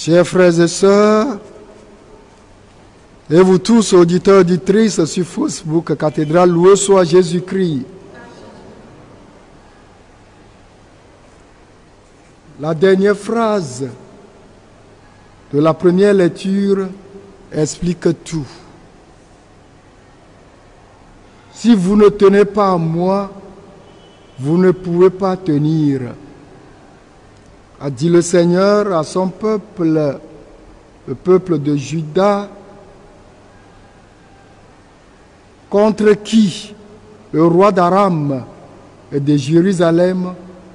Chers frères et sœurs, et vous tous, auditeurs, auditrices sur Facebook, Cathédrale, loué soit Jésus-Christ. La dernière phrase de la première lecture explique tout. Si vous ne tenez pas à moi, vous ne pouvez pas tenir, a dit le Seigneur à son peuple, le peuple de Juda, contre qui le roi d'Aram et de Jérusalem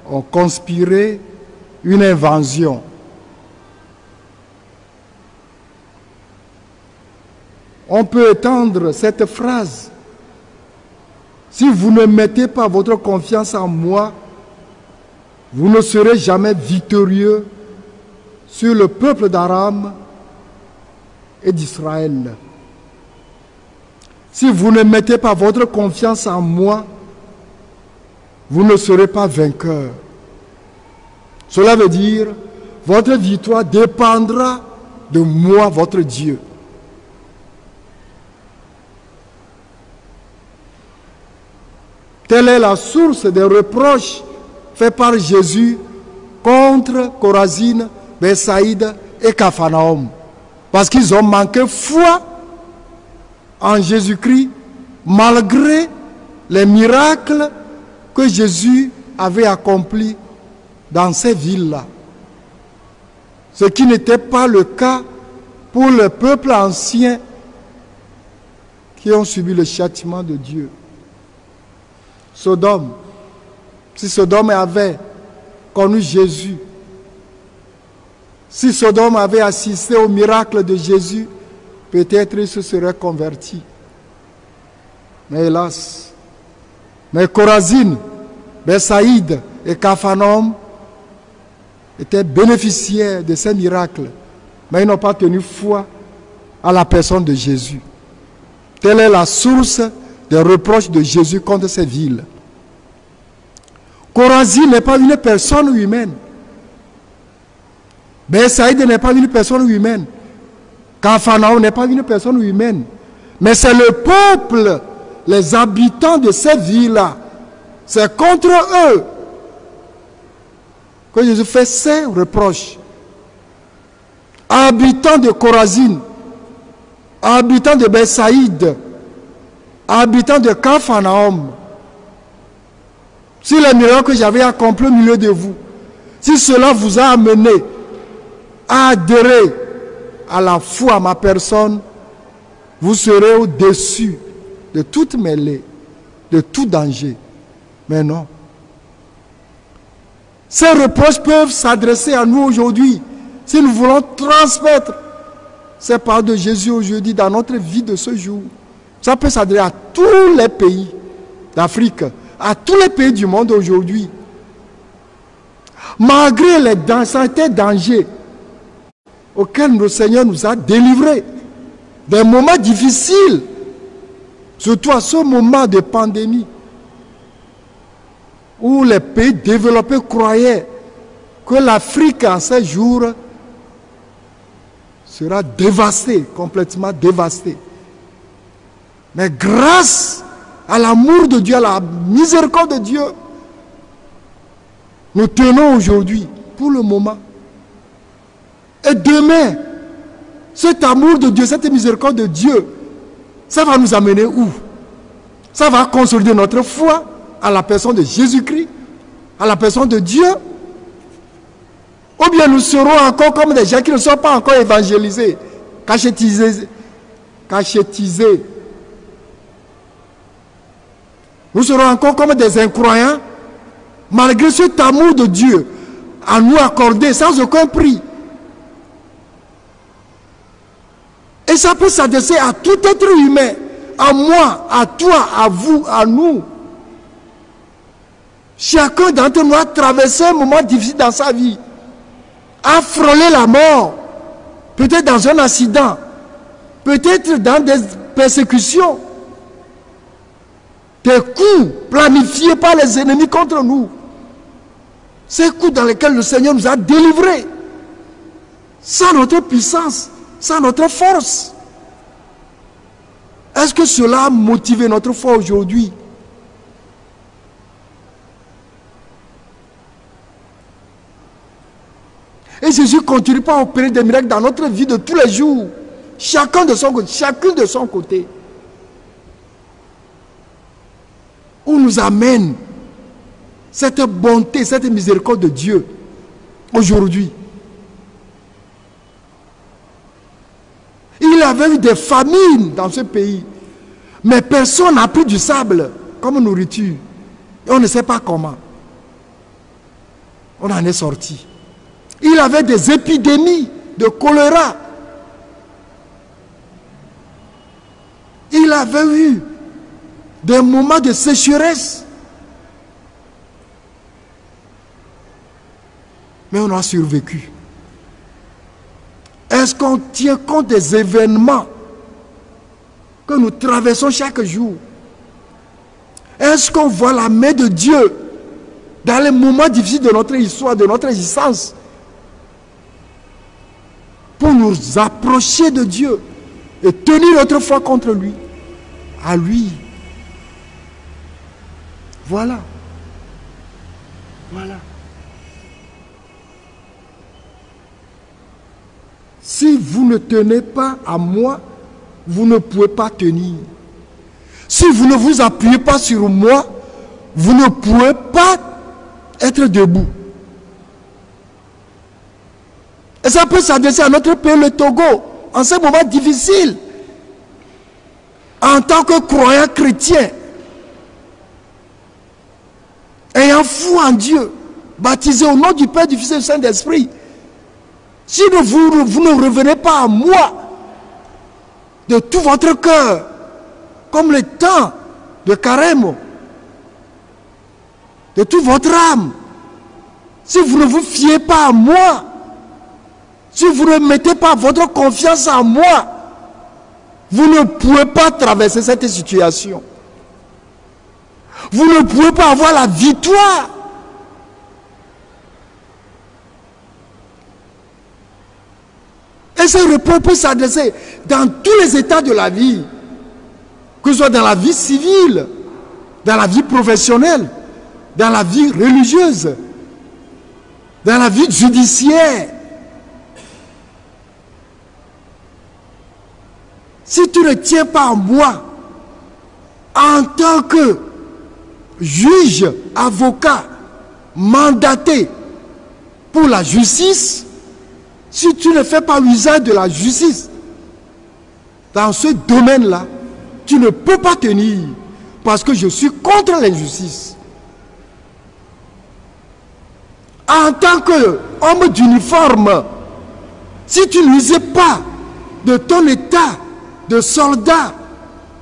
ont conspiré une invasion. On peut étendre cette phrase. Si vous ne mettez pas votre confiance en moi, vous ne serez jamais victorieux sur le peuple d'Aram et d'Israël. Si vous ne mettez pas votre confiance en moi, vous ne serez pas vainqueur. Cela veut dire, votre victoire dépendra de moi, votre Dieu. Telle est la source des reproches faits par Jésus contre Chorazine, Bethsaïda et Capharnaüm. Parce qu'ils ont manqué foi en Jésus-Christ, malgré les miracles que Jésus avait accomplis dans ces villes-là. Ce qui n'était pas le cas pour le peuple ancien qui ont subi le châtiment de Dieu. Sodome, si Sodome avait connu Jésus, si Sodome avait assisté au miracle de Jésus, peut-être il se serait converti. Mais hélas, mais Chorazine, Bethsaïda et Capharnaüm étaient bénéficiaires de ces miracles, mais ils n'ont pas tenu foi à la personne de Jésus. Telle est la source des reproches de Jésus contre ces villes. Chorazine n'est pas une personne humaine. Bethsaïda n'est pas une personne humaine. Capharnaüm n'est pas une personne humaine. Mais c'est le peuple, les habitants de ces villes-là. C'est contre eux que Jésus fait ses reproches. Habitants de Chorazine, habitants de Bethsaïda, habitants de Capharnaüm, si les miracles que j'avais accomplis au milieu de vous, si cela vous a amené à adhérer à la foi à ma personne, vous serez au-dessus de toute mêlée, de tout danger. Mais non. Ces reproches peuvent s'adresser à nous aujourd'hui, si nous voulons transmettre ces paroles de Jésus aujourd'hui dans notre vie de ce jour. Ça peut s'adresser à tous les pays d'Afrique, à tous les pays du monde aujourd'hui. Malgré les certains dangers auxquels le Seigneur nous a délivrés, des moments difficiles, surtout à ce moment de pandémie, où les pays développés croyaient que l'Afrique en ces jours sera dévastée, complètement dévastée. Mais grâce à l'amour de Dieu, à la miséricorde de Dieu, nous tenons aujourd'hui, pour le moment. Et demain, cet amour de Dieu, cette miséricorde de Dieu, ça va nous amener où? Ça va consolider notre foi à la personne de Jésus-Christ, à la personne de Dieu. Ou bien nous serons encore comme des gens qui ne sont pas encore évangélisés, cachetisés. Nous serons encore comme des incroyants, malgré cet amour de Dieu à nous accorder sans aucun prix. Et ça peut s'adresser à tout être humain, à moi, à toi, à vous, à nous. Chacun d'entre nous a traversé un moment difficile dans sa vie, a frôlé la mort, peut-être dans un accident, peut-être dans des persécutions, des coups planifiés par les ennemis contre nous. Ces coups dans lesquels le Seigneur nous a délivrés. sans notre puissance, sans notre force. Est-ce que cela a motivé notre foi aujourd'hui? Et Jésus continue pas à opérer des miracles dans notre vie de tous les jours. Chacun de son côté, chacun de son côté. Où nous amène cette bonté, cette miséricorde de Dieu aujourd'hui. Il y avait eu des famines dans ce pays, mais personne n'a pris du sable comme nourriture. Et on ne sait pas comment. On en est sorti. Il y avait des épidémies de choléra. Il avait eu des moments de sécheresse. Mais on a survécu. Est-ce qu'on tient compte des événements que nous traversons chaque jour? Est-ce qu'on voit la main de Dieu dans les moments difficiles de notre histoire, de notre existence, pour nous approcher de Dieu et tenir notre foi contre lui, à lui? Voilà. Voilà. Si vous ne tenez pas à moi, vous ne pouvez pas tenir. Si vous ne vous appuyez pas sur moi, vous ne pouvez pas être debout. Et ça peut s'adresser à notre pays, le Togo, en ce moment difficile. En tant que croyant chrétien, ayant foi en Dieu, baptisé au nom du Père, du Fils et du Saint-Esprit, si vous ne revenez pas à moi de tout votre cœur, comme le temps de Carême, de toute votre âme, si vous ne vous fiez pas à moi, si vous ne mettez pas votre confiance en moi, vous ne pouvez pas traverser cette situation. Vous ne pouvez pas avoir la victoire. Et ce reproche peut s'adresser dans tous les états de la vie, que ce soit dans la vie civile, dans la vie professionnelle, dans la vie religieuse, dans la vie judiciaire. Si tu ne tiens pas à moi, en tant que juge, avocat, mandaté pour la justice, si tu ne fais pas usage de la justice dans ce domaine-là, tu ne peux pas tenir, parce que je suis contre l'injustice. En tant qu'homme d'uniforme, si tu n'usais pas de ton état de soldat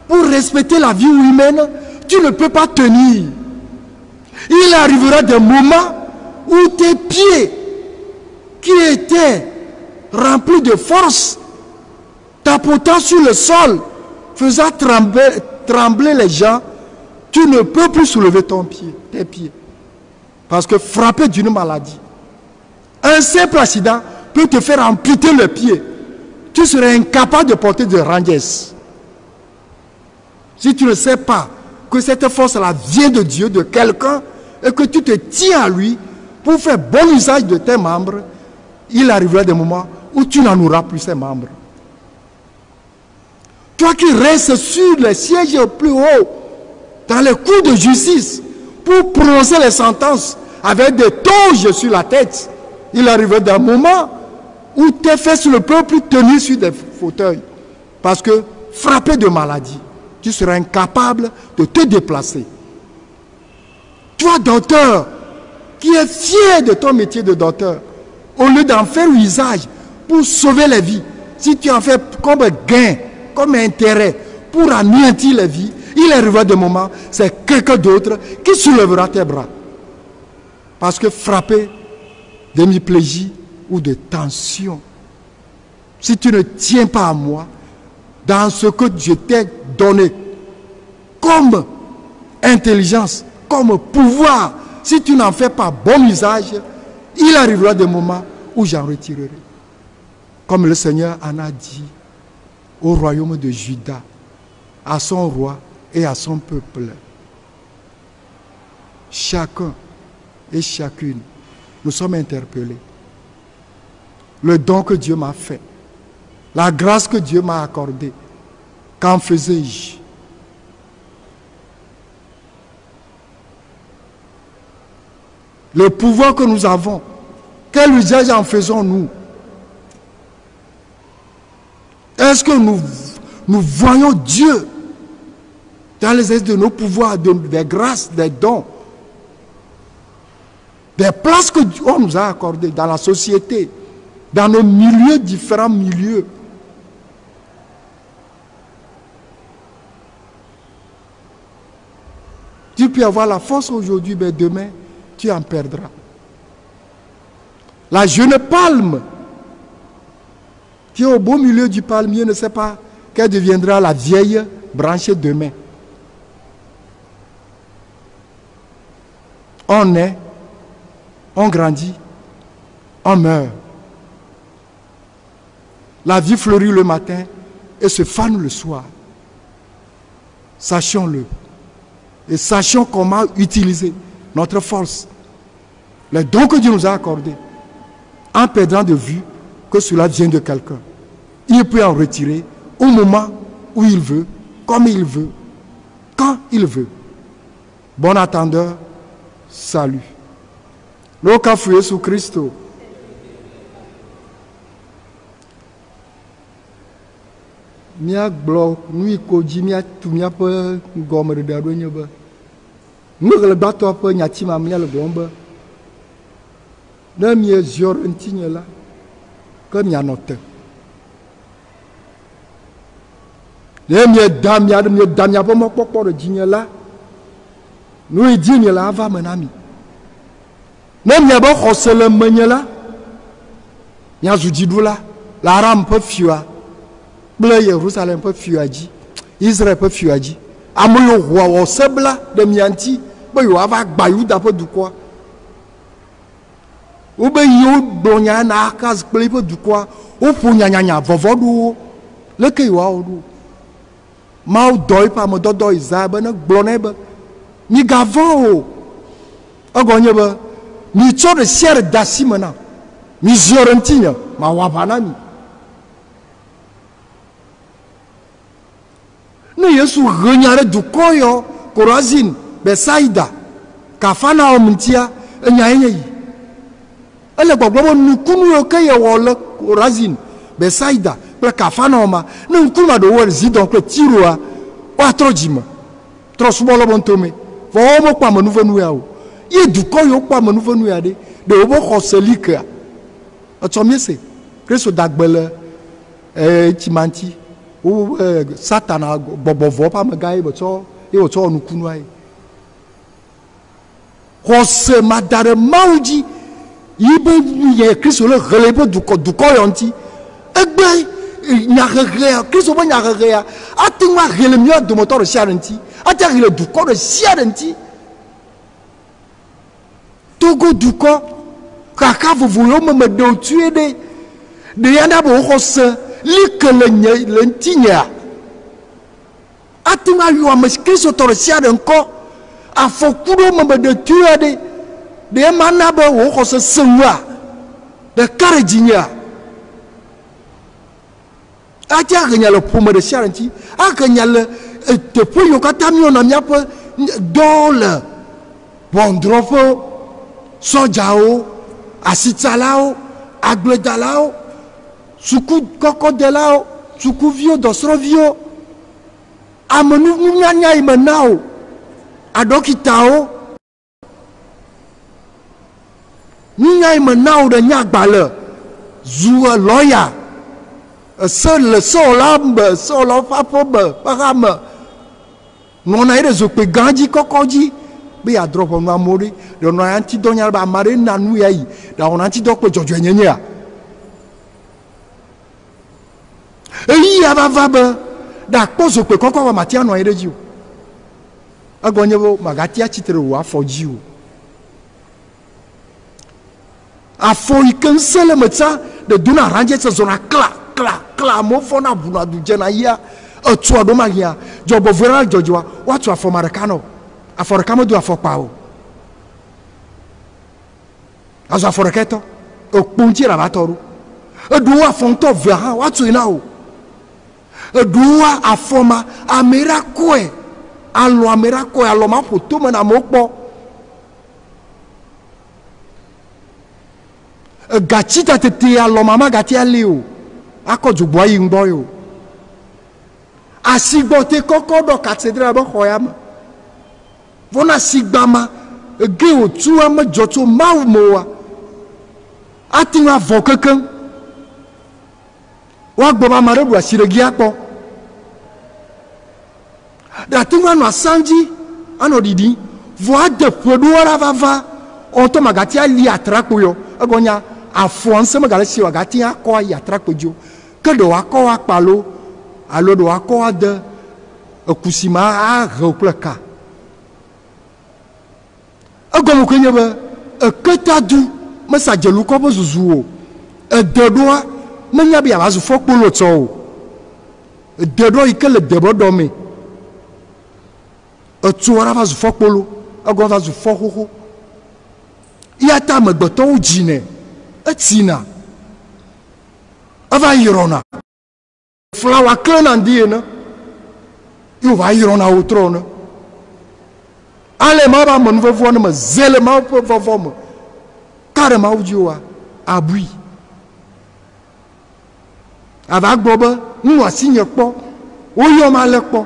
pour respecter la vie humaine, tu ne peux pas tenir. Il arrivera des moments où tes pieds, qui étaient remplis de force, tapotant sur le sol, faisant trembler les gens, tu ne peux plus soulever tes pieds. Parce que frappé d'une maladie, un simple accident peut te faire amputer le pied. Tu serais incapable de porter de ranges. Si tu ne sais pas que cette force-là vient de Dieu, de quelqu'un, et que tu te tiens à lui pour faire bon usage de tes membres, il arrivera des moments où tu n'en auras plus ces membres. Toi qui restes sur les sièges plus hauts, dans les cours de justice, pour prononcer les sentences avec des toges sur la tête, il arrivera des moments où tes fesses ne peuvent plus tenir sur des fauteuils. Parce que, frappé de maladie, tu seras incapable de te déplacer. Toi, docteur, qui es fier de ton métier de docteur, au lieu d'en faire usage pour sauver les vies, si tu en fais comme gain, comme intérêt, pour anéantir les vies, il arrivera des moments, c'est quelqu'un d'autre qui soulèvera tes bras. Parce que frappé d'hémiplégie ou de tension, si tu ne tiens pas à moi, dans ce que je t'ai donné comme intelligence, comme pouvoir, si tu n'en fais pas bon usage, il arrivera des moments où j'en retirerai. comme le Seigneur en a dit au royaume de Juda, à son roi et à son peuple. Chacun et chacune, nous sommes interpellés. Le don que Dieu m'a fait, la grâce que Dieu m'a accordée, qu'en faisais-je? Le pouvoir que nous avons, quel usage en faisons-nous? Est-ce que nous voyons Dieu dans les exercices de nos pouvoirs, des grâces, des dons, des places que Dieu nous a accordées dans la société, dans nos milieux, différents milieux? Tu peux avoir la force aujourd'hui, mais demain, tu en perdras. La jeune palme qui est au beau milieu du palmier ne sait pas qu'elle deviendra la vieille branchée demain. On naît, on grandit, on meurt. La vie fleurit le matin et se fane le soir. Sachons-le. Et sachons comment utiliser notre force, les dons que Dieu nous a accordés, en perdant de vue que cela vient de quelqu'un. Il peut en retirer au moment où il veut, comme il veut, quand il veut. Bon attendeur, salut. Le cas fouillé sous Christ. Mia gblɔ nu yi ko dzi miatu miaƒe gɔmeɖeɖe aɖo nye be nuɣlegbatɔ ƒe nyati mamlia le gblɔm be ne mieziɔ ɖe ŋutinye la ke mianɔ te. Ne mieda miaƒe mɔkpɔkpɔ ɖe dzinye la, nu yi di mie le ava me na mi. Ne miabe xɔse le menye la, miazu dziɖula le Aram ƒe fiua kple Yerusalem ƒe fiua dzi, Israel ƒe fiua dzi. Ame yiwo hoa wɔ se bla ɖe mia ŋuti be yewoava gba Yuda ƒe dukɔa. Wobe yiwo gblɔ nya na Akaz kple eƒe dukɔa, woƒo nyanyanya vɔvɔ ɖo wo. Leke yewoawɔ ɖo? Mawu dɔ eƒe ame dɔdɔ Isaya be ne gblɔ nɛ be migavɔ̃ o. Egɔ nye be mitsɔ ɖe sia ɖe de asi me nam. Miziɔ ɖe ŋutinye, mawɔ aʋa na mi. Ne Yesu he nya ɖe dukɔ yɔ Korazin, Besaida, Kafarnaum ŋutia, enyae nye yi. Ele gbɔgblɔ be nukunu yiwo ke yewɔ le Korazin, Besaida kple Kafarnaum, ne ŋkunu aɖewo wɔ Zidon kple Tiroa, woatrɔ dzime, trɔ subɔlɔ be ŋutome, vɔ wo mekpɔ amenuvenu ya o. Ye dukɔ yiwo kpɔ amenuvenu ya ɖe wobe xɔse li kea. Etsɔ miese, Kristo dagbe le tsimanti. Satana gbɔgbɔvɔ ƒe amegã ye wotsɔ wɔ nukunua ye. Xɔse ma da ɖe Mawu dzi yi be ye Kristo le he le eƒe dukɔ yɔ ŋuti. Egbe nyahehea, Kristo ƒe nyahehea ate ŋu ahe le mía dometɔ ɖe sia ɖe ŋuti, ate ahe le dukɔ ɖe sia ɖe ŋuti. Togo dukɔ, xaxa vovovowo me ɖewo tue ɖe ya na be wo xɔse li ke le ŋutinyea, ate ŋu ayɔ ame Kristo tɔ ɖe sia ɖe ŋkɔ, afɔku ɖewo me ɖe tue ɖe ema na be wo xɔse se ŋua, ɖeka ɖe dzinyea. Ate ahe nya le ƒome ɖe sia ɖe ŋuti, ahe nya le teƒe yiwo katã miewɔna míaƒe dɔwo le ʋɔnudrɔ̃ƒewo, sɔdzawo, asitsalawo, agbledalawo, suku kɔkɔdelawo, sukuviwo, dɔsrɔ̃viwo, ame nunyanya yi me na o, aɖɔkitawo, nunya yi me na o ɖe nyagbalẽ, zu lɔya, le sewɔla me, sewɔlawo ƒe aƒe me, ƒe hame, nɔna yi ɖe zokpui gã dzi, kɔkɔ dzi, be yeadrɔ̃ ʋɔnu amewo ɖe, ɖe nɔna ŋutidɔ nya be ame aɖe na nu ya yi, ɖe awɔna ŋutidɔ kple dzɔdzɔenyenyea. Eyi ya va be ɖakpɔ zokpui kɔkɔ be mati anɔ anyi ɖe dzi o. Egɔ nye be magati atsitre wò afɔ dzi o. Afɔ yi ke ŋusẽ le me tsã de dona range se zona kla mo fona buna du jena ya etu odo ma ya jobo vera jojoa watu afoma rekano aforekamo du afokpa o azo aforeketo okpunti ra batoru eduwa fonto vera watu ina o eduwa afoma amirakoe alo ma poto me na mokpo gachita tete alo mama gati aleo akojugbo ayi ngbo yo asigbo te koko do cathedral bo khoyama vona sigbama ge otu ama joto mawmoa atinwa vokankan wa gbo ba mare bu asiregi apo da tinwa no asanji anodidi vo de produora vava onto magati ali atrapo yo agonya afonse magale si wagati akọ ya atrapojo kedo akọ apalo alo do akọ de ekusima a repleka agomo kwenye ba eketadu masajelu ko bozuzuo edodoa menya bia bazu fokpolo to edodo ikele debo domi etuara bazu fokpolo ago bazu fohoho yata magboto ujine etina ava irona flower clan andina you va irona outrona ale ma ba mon vovo na zele ma vovo mo kare ma ujiwa abui ava gboba nwa sinye po oyo ma le po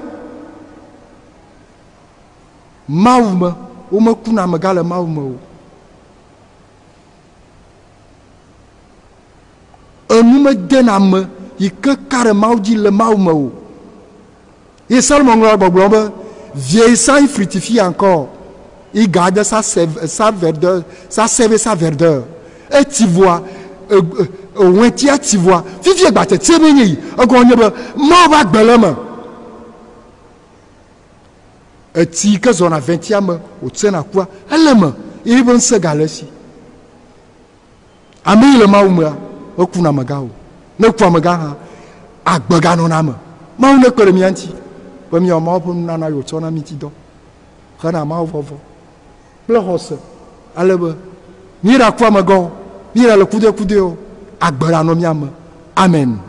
mauma o ma kuna magala mauma o enu me dename yike kare mauji le mauma o et seulement nglo vieillissant il fructifie encore il garde sa verdeur sa verdeur et tu vois au tia tu vois vivie batte tsemenyi agonye ba ma ba gbelema et ti que zona 20e o tsena kwa elema il bon se galesi ami le mauma okuna magao ne kwa magaha agbaga no na ma une kore mianti ba mi o ma po na na yo tsona mitido kana ma vovo plehose alebe mira kwa mago mira le kude o agbara no miama amen.